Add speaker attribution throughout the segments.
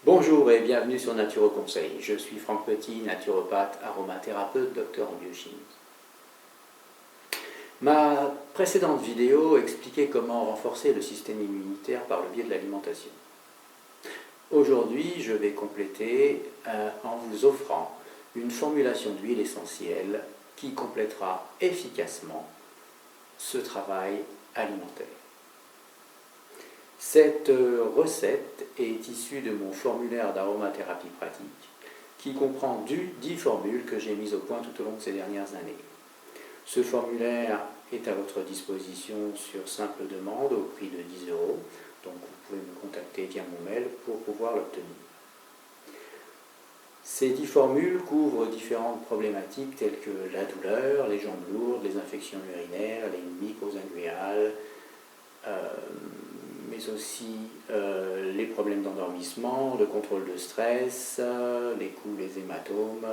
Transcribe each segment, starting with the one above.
Speaker 1: Bonjour et bienvenue sur Naturo Conseil. Je suis Franck Petit, naturopathe, aromathérapeute, docteur en biochimie. Ma précédente vidéo expliquait comment renforcer le système immunitaire par le biais de l'alimentation. Aujourd'hui, je vais compléter en vous offrant une formulation d'huile essentielle qui complétera efficacement ce travail alimentaire. Cette recette est issue de mon formulaire d'aromathérapie pratique qui comprend 10 formules que j'ai mises au point tout au long de ces dernières années. Ce formulaire est à votre disposition sur simple demande au prix de 10 €, donc vous pouvez me contacter via mon mail pour pouvoir l'obtenir. Ces 10 formules couvrent différentes problématiques telles que la douleur, les jambes lourdes, les infections urinaires, les mycoses inguinales, mais aussi les problèmes d'endormissement, le contrôle de stress, les coups, les hématomes,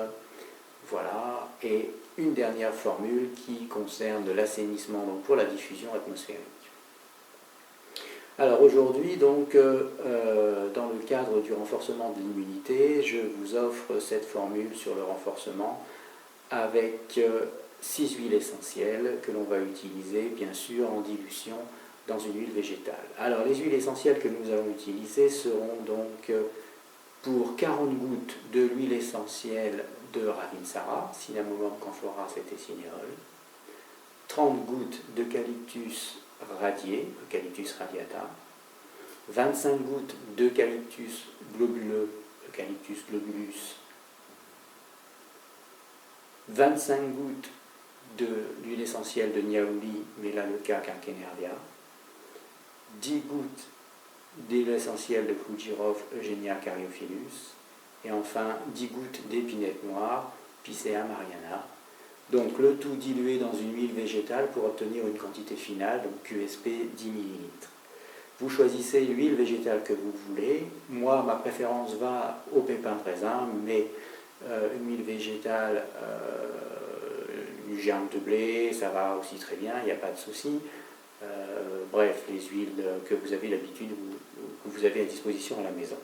Speaker 1: voilà, et une dernière formule qui concerne l'assainissement pour la diffusion atmosphérique. Alors aujourd'hui, donc, dans le cadre du renforcement de l'immunité, je vous offre cette formule sur le renforcement avec 6 huiles essentielles que l'on va utiliser, bien sûr, en dilution dans une huile végétale. Alors les huiles essentielles que nous allons utiliser seront donc pour 40 gouttes de l'huile essentielle de Ravinsara, Cinnamomum canflora sétécinéole, 30 gouttes d'eucalyptus radié, Eucalyptus radiata, 25 gouttes d'eucalyptus globuleux, Eucalyptus globulus, 25 gouttes de l'huile essentielle de Niaouli, Melaleuca calcanearia, 10 gouttes d'huile essentielle de clou de girofle, Eugenia caryophyllus, et enfin 10 gouttes d'épinette noire, Picea mariana. Donc le tout dilué dans une huile végétale pour obtenir une quantité finale, donc QSP 10 ml. Vous choisissez l'huile végétale que vous voulez. Moi, ma préférence va au pépin de raisin, mais une huile végétale, du germe de blé, ça va aussi très bien, il n'y a pas de souci. Bref, les huiles que vous avez l'habitude, que vous avez à disposition à la maison.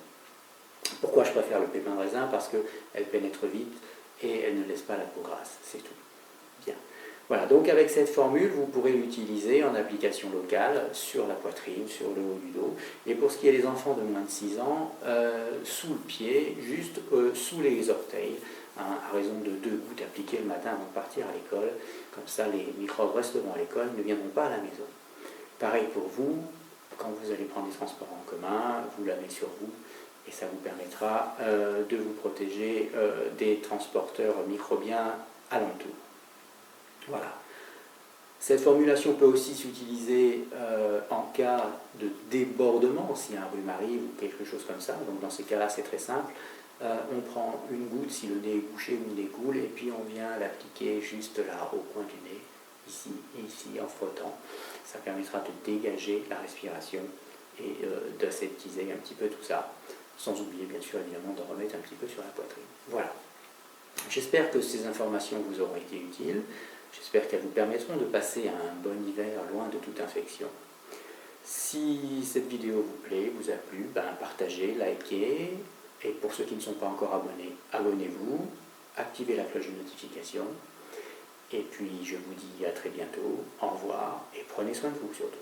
Speaker 1: Pourquoi je préfère le pépin de raisin? Parce qu'elle pénètre vite et elle ne laisse pas la peau grasse, c'est tout. Bien. Voilà, donc avec cette formule, vous pourrez l'utiliser en application locale sur la poitrine, sur le haut du dos. Et pour ce qui est des enfants de moins de 6 ans, sous le pied, juste sous les orteils, à raison de 2 gouttes appliquées le matin avant de partir à l'école. Comme ça, les microbes resteront à l'école, ne viendront pas à la maison. Pareil pour vous, quand vous allez prendre des transports en commun, vous l'avez sur vous et ça vous permettra de vous protéger des transporteurs microbiens alentour. Voilà. Cette formulation peut aussi s'utiliser en cas de débordement, si un rhume arrive ou quelque chose comme ça. Donc dans ces cas-là, c'est très simple. On prend une goutte si le nez est bouché ou une nez coule et puis on vient l'appliquer juste là, au coin du nez, ici et ici, en frottant. Ça permettra de dégager la respiration et d'aseptiser un petit peu tout ça, sans oublier bien sûr évidemment de remettre un petit peu sur la poitrine. Voilà. J'espère que ces informations vous auront été utiles. J'espère qu'elles vous permettront de passer un bon hiver loin de toute infection. Si cette vidéo vous plaît, vous a plu, partagez, likez. Et pour ceux qui ne sont pas encore abonnés, abonnez-vous, activez la cloche de notification. Et puis je vous dis à très bientôt, au revoir et prenez soin de vous surtout.